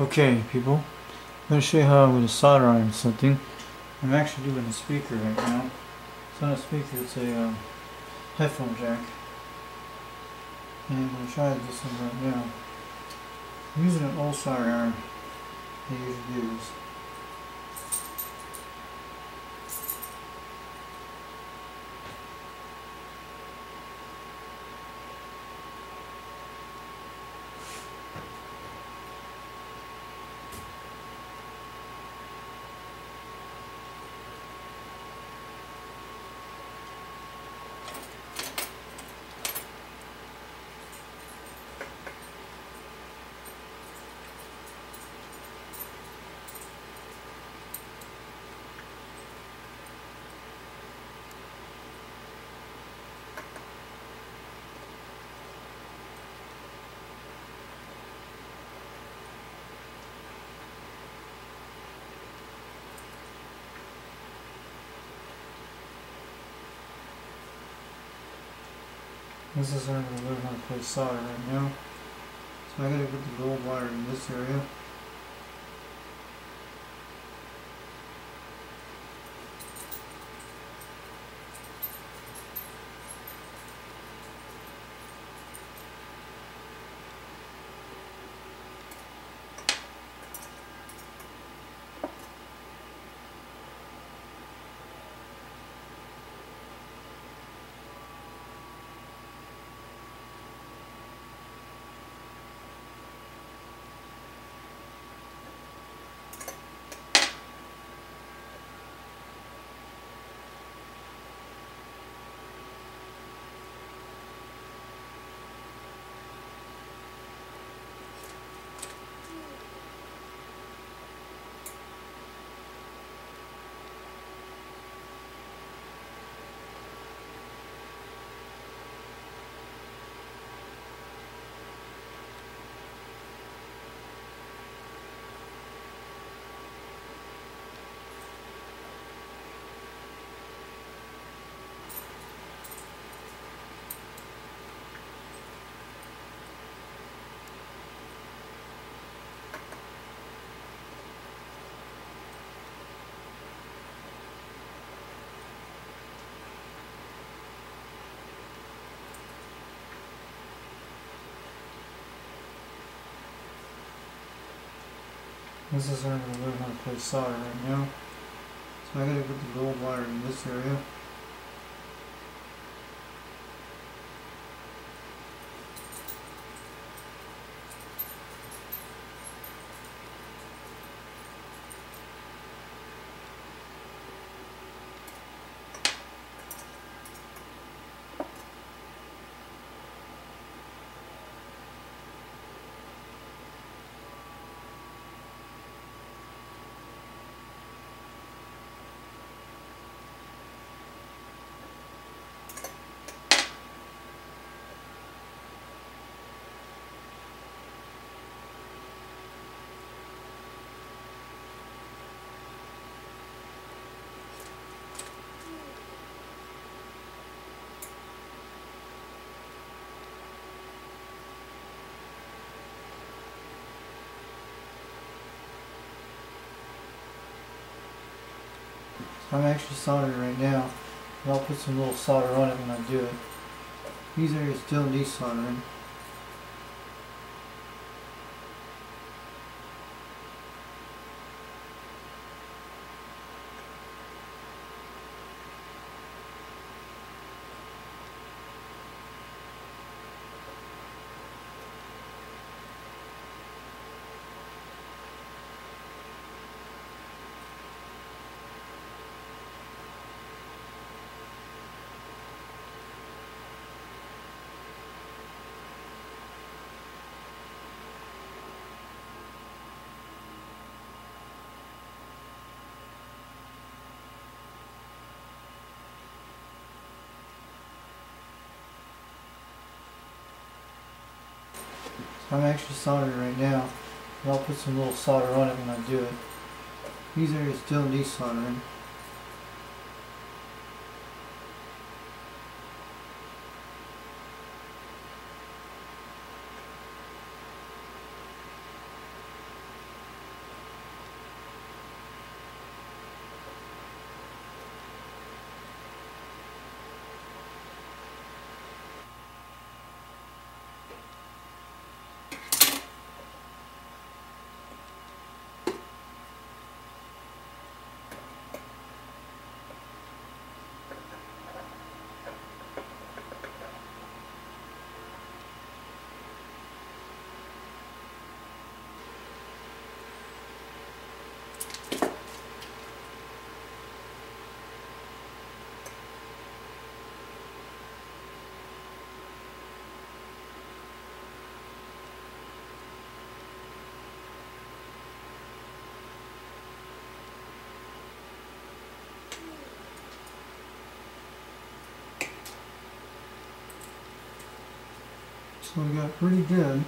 Okay, people, I'm going to show you how I'm going to solder iron something. I'm actually doing a speaker right now. It's not a speaker, it's a headphone jack. And I'm going to try this one right now. I'm using an old solder iron I usually use. This is where I'm going to learn how to play solder right now. So I got to put the gold wire in this area. This is where I'm going to learn how to play solder right now. So I got to put the gold wire in this area. I'm actually soldering right now, and I'll put some little solder on it when I do it. These areas still need soldering. I'm actually soldering right now, and I'll put some little solder on it when I do it. These areas still need soldering. So we got pretty good.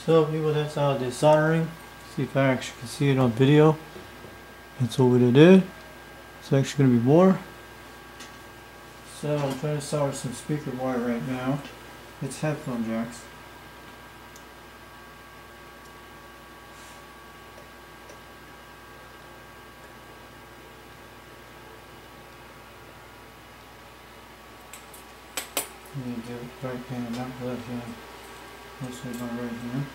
So people, that's how I did soldering. See if I actually can see it on video. That's what we did. It's actually going to be more. So I'm trying to solder some speaker wire right now. It's headphone jacks. Let me do it right hand, not left hand. Mostly my right hand.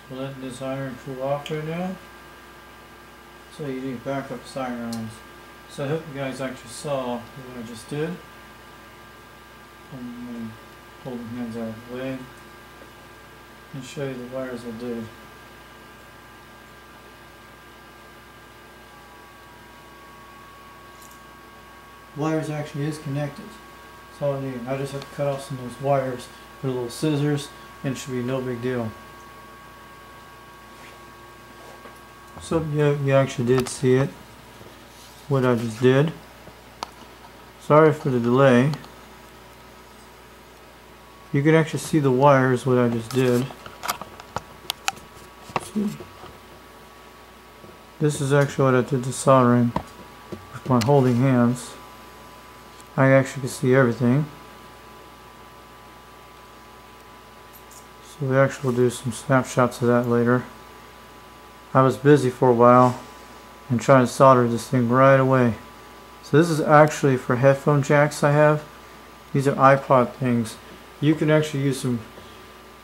So letting this iron cool off right now. So you need backup irons. So I hope you guys actually saw what I just did. I'm going to hold the hands out of the way and show you the wires I did. Wires actually is connected. That's all I need. I just have to cut off some of those wires with little scissors and it should be no big deal. So you actually did see it, what I just did. Sorry for the delay. You can actually see the wires, what I just did. See. This is actually what I did to soldering with my holding hands. I actually can see everything. So we actually will do some snapshots of that later. I was busy for a while and trying to solder this thing right away. So this is actually for headphone jacks I have. These are iPod things. You can actually use some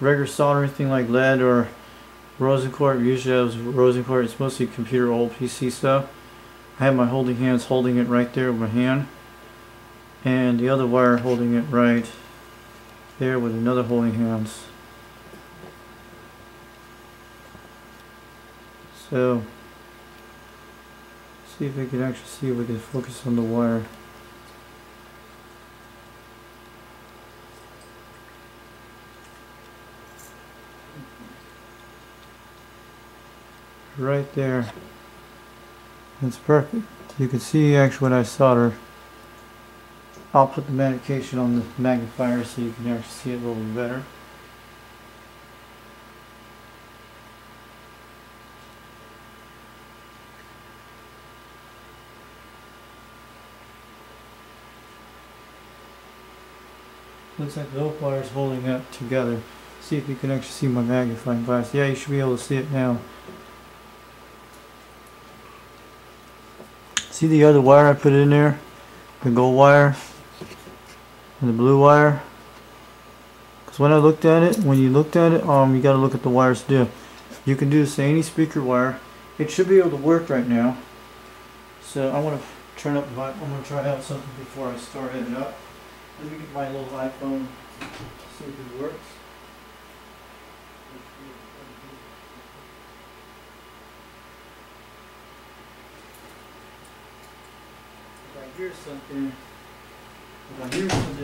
regular soldering thing like lead or Rosenquart. Usually I use Rosenquart. It's mostly computer old PC stuff. I have my holding hands holding it right there with my hand, and the other wire holding it right there with another holding hands. So, see if we can actually see if we can focus on the wire. Right there. That's perfect. You can see actually what I solder. I'll put the magnification on the magnifier so you can actually see it a little bit better. Looks like both wires holding up together. See if you can actually see my magnifying glass. Yeah, you should be able to see it now. See the other wire I put in there? The gold wire and the blue wire? Because when I looked at it, when you looked at it, you got to look at the wires too. You can do this to any speaker wire. It should be able to work right now. So I want to turn up my, I'm going to try out something before I start it up. Let me get my little iPhone, see if it works. If I hear something,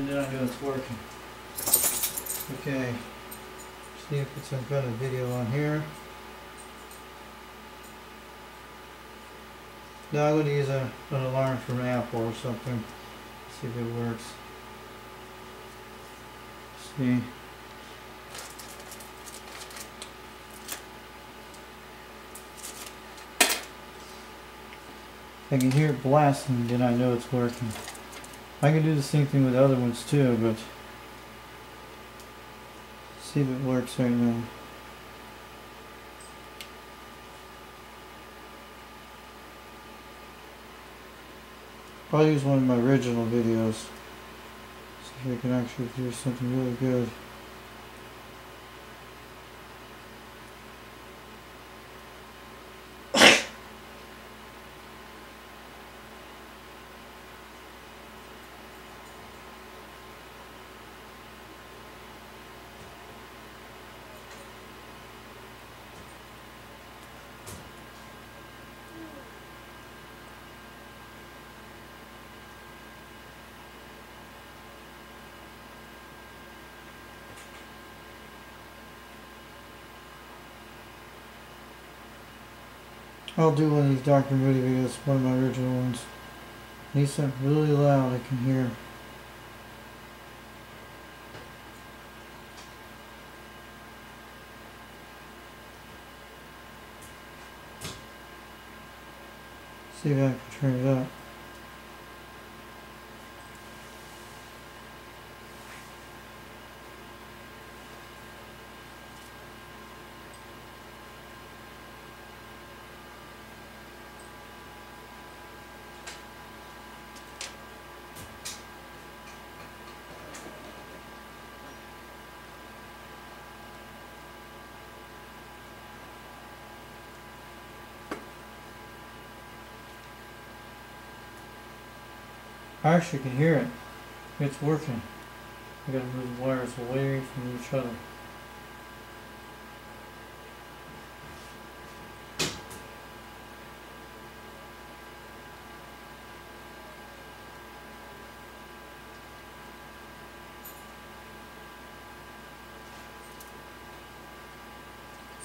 then I know it's working. Okay, see if it's some kind of video on here. No, I'm going to use an alarm from Apple or something. See if it works. See. If I can hear it blasting, then I know it's working. I can do the same thing with the other ones too, but see if it works right now. I'll use one of my original videos. See if I can actually do something really good. I'll do one of these dark and moody videos, one of my original ones. Need something really loud I can hear. See if I can turn it up. I actually can hear it. It's working. I gotta move the wires away from each other.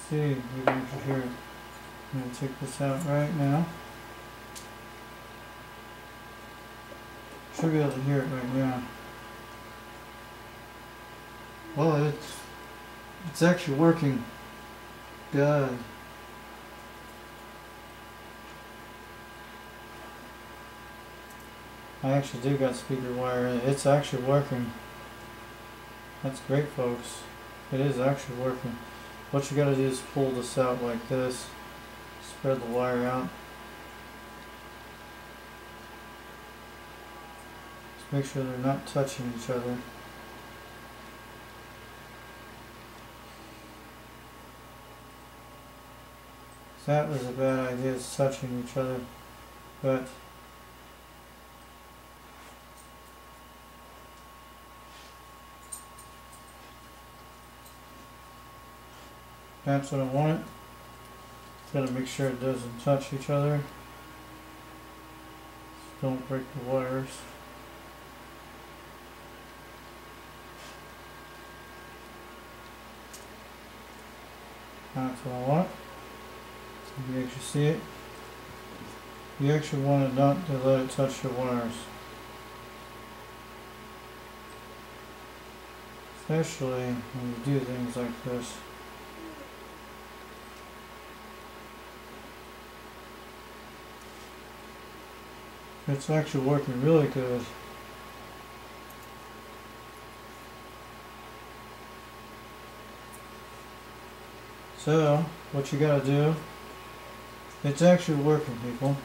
See, you can hear it. I'm gonna take this out right now. Should be able to hear it right now. Well, it's actually working good. I actually do got speaker wire in it. It's actually working. That's great, folks. It is actually working. What you gotta do is pull this out like this. Spread the wire out. Make sure they're not touching each other. That was a bad idea, it's touching each other. but that's what I want. Gotta make sure it doesn't touch each other. Don't break the wires. That's what I want. So you actually see it. You actually want it not to let it touch the wires. Especially when you do things like this. It's actually working really good. So, what you gotta do, it's actually working, people.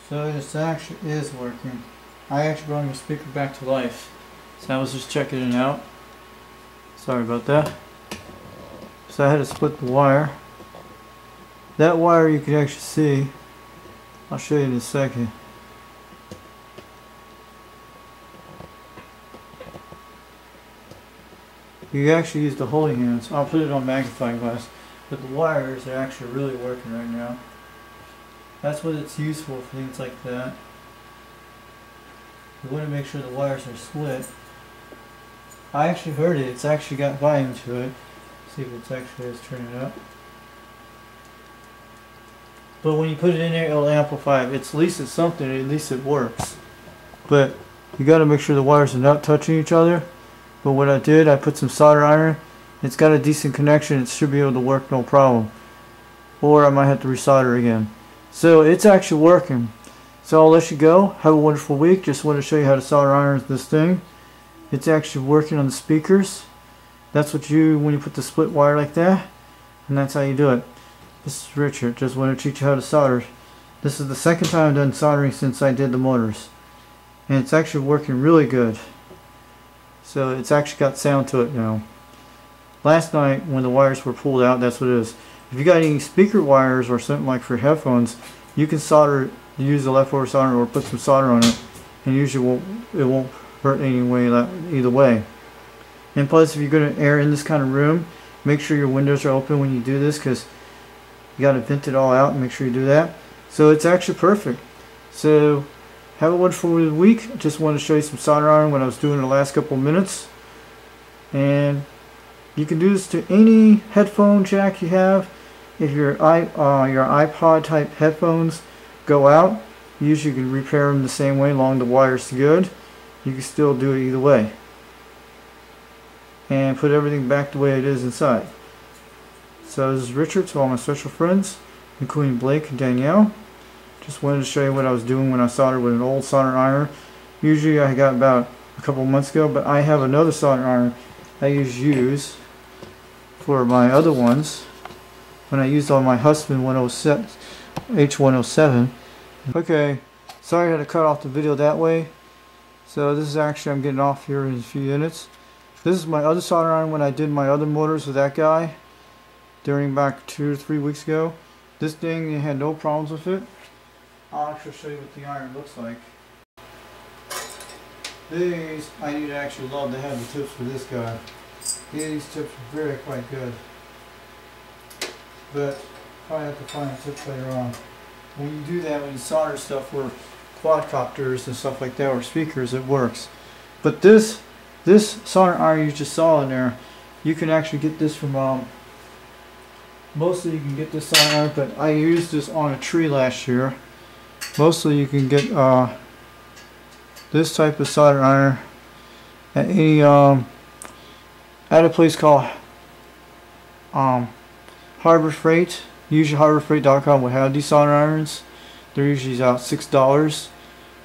So it actually is working. I actually brought my speaker back to life. So I was just checking it out. Sorry about that. So I had to split the wire. That wire you can actually see. I'll show you in a second. You actually use the holding hands. I'll put it on magnifying glass. But the wires are actually really working right now. That's what it's useful for, things like that. You want to make sure the wires are split. I actually heard it. It's actually got volume to it. See if it's actually is turning up. But when you put it in there, it'll amplify it. At least it's something. At least it works. But you got to make sure the wires are not touching each other. But what I did, I put some solder iron. It's got a decent connection. It should be able to work no problem. Or I might have to resolder again. So it's actually working. So I'll let you go. Have a wonderful week. Just want to show you how to solder iron this thing. It's actually working on the speakers. That's what you, when you put the split wire like that. And that's how you do it. This is Richard. Just want to teach you how to solder. This is the second time I've done soldering since I did the motors. And it's actually working really good. So it's actually got sound to it now. Last night when the wires were pulled out, that's what it is. If you got any speaker wires or something like for headphones, you can solder, use the leftover solder or put some solder on it, and usually it won't hurt anyway either way. And plus, if you're going to air in this kind of room, make sure your windows are open when you do this, because you got to vent it all out and make sure you do that. So it's actually perfect. So have a wonderful week. Just wanted to show you some solder iron what I was doing in the last couple of minutes. And you can do this to any headphone jack you have. If your iPod type headphones go out, usually you can repair them the same way, long the wire's good. You can still do it either way. And put everything back the way it is inside. So this is Richard to all my special friends, including Blake and Danielle. Just wanted to show you what I was doing when I soldered with an old solder iron. Usually I got about a couple months ago, but I have another solder iron I use for my other ones when I used on my Husband 107 H107. Okay, sorry I had to cut off the video that way. So this is actually, I'm getting off here in a few minutes. This is my other solder iron when I did my other motors with that guy during back 2 or 3 weeks ago. This thing, it had no problems with it. I'll actually show you what the iron looks like. These, I need to actually love to have the tips for this guy. These tips are very quite good. But probably have to find the tips later on. When you do that, when you solder stuff for quadcopters and stuff like that, or speakers, it works. But this solder iron you just saw in there, you can actually get this from mostly you can get this solder iron, but I used this on a tree last year. Mostly you can get this type of solder iron at any at a place called Harbor Freight. Usually HarborFreight.com will have these solder irons. They're usually about $6.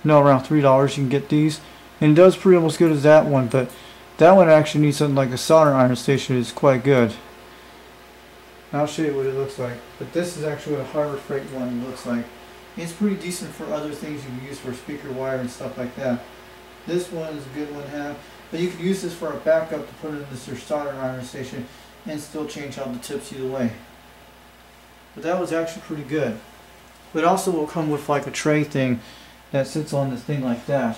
No, around $3 you can get these. And it does pretty almost good as that one, but that one actually needs something like a solder iron station. It's quite good. I'll show you what it looks like. But this is actually what a Harbor Freight one looks like. It's pretty decent for other things you can use for speaker wire and stuff like that. This one is a good one to have. But you can use this for a backup to put in this your solder iron station. and still change out the tips either way. But that was actually pretty good. But also will come with like a tray thing that sits on this thing like that.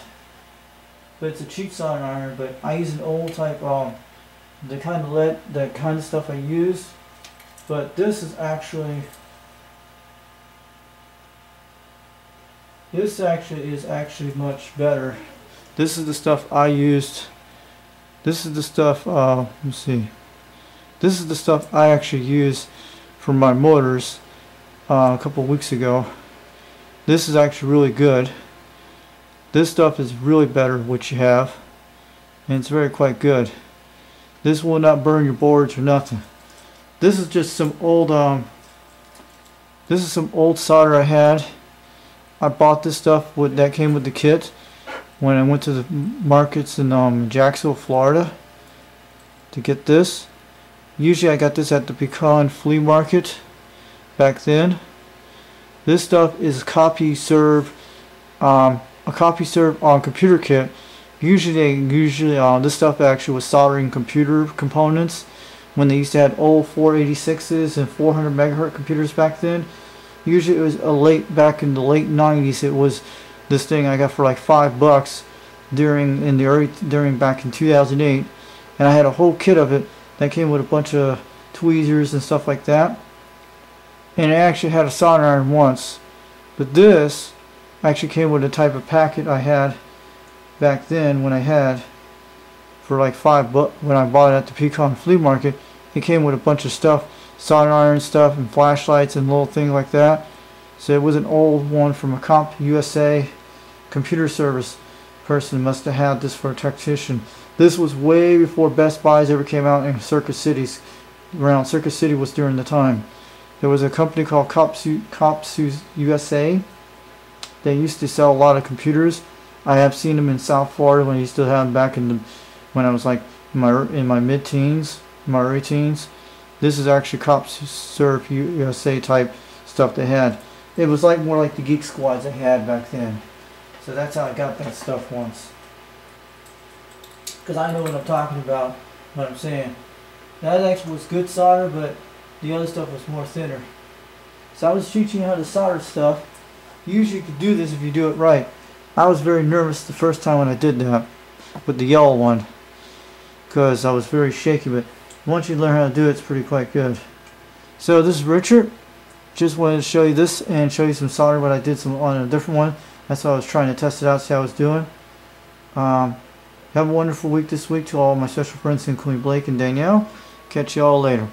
But it's a cheap soldering iron, but I use an old type the kind of stuff I use. But this is actually much better. This is the stuff I used. This is the stuff let's see. This is the stuff I actually used for my motors a couple of weeks ago. This is actually really good. This stuff is really better what you have, and it's very quite good. This will not burn your boards or nothing. This is just some old solder I had. I bought this stuff that came with the kit when I went to the markets in Jacksonville, Florida to get this. Usually I got this at the pecan flea market back then. This stuff is a copy serve on computer kit. Usually this stuff actually was soldering computer components when they used to have old 486s and 400 megahertz computers back then. Usually it was back in the late 90s. It was this thing I got for like $5 during back in 2008, and I had a whole kit of it that came with a bunch of tweezers and stuff like that. And it actually had a soldering iron once, but this actually came with a type of packet I had back then when I had for like $5 when I bought it at the Pecan Flea Market. It came with a bunch of stuff, soldering iron stuff and flashlights and little things like that. So it was an old one from a Comp USA computer service person. Must have had this for a tactician. This was way before Best Buys ever came out in Circuit Cities. Around Circuit City was during the time. There was a company called Cops USA. They used to sell a lot of computers. I have seen them in South Florida when I used to have them back when I was like in my mid-teens, my early teens. This is actually Cops Serve USA type stuff they had. It was like more like the Geek Squads I had back then. So that's how I got that stuff once. Because I know what I'm talking about, what I'm saying. That actually was good solder, but the other stuff was more thinner. So I was teaching you how to solder stuff. Usually you can do this if you do it right. I was very nervous the first time when I did that with the yellow one, because I was very shaky, but once you learn how to do it, it's pretty quite good. So this is Richard. Just wanted to show you this and show you some solder, but I did some on a different one. That's why I was trying to test it out, see how I was doing. Have a wonderful week this week to all my special friends, including Blake and Danielle. Catch you all later.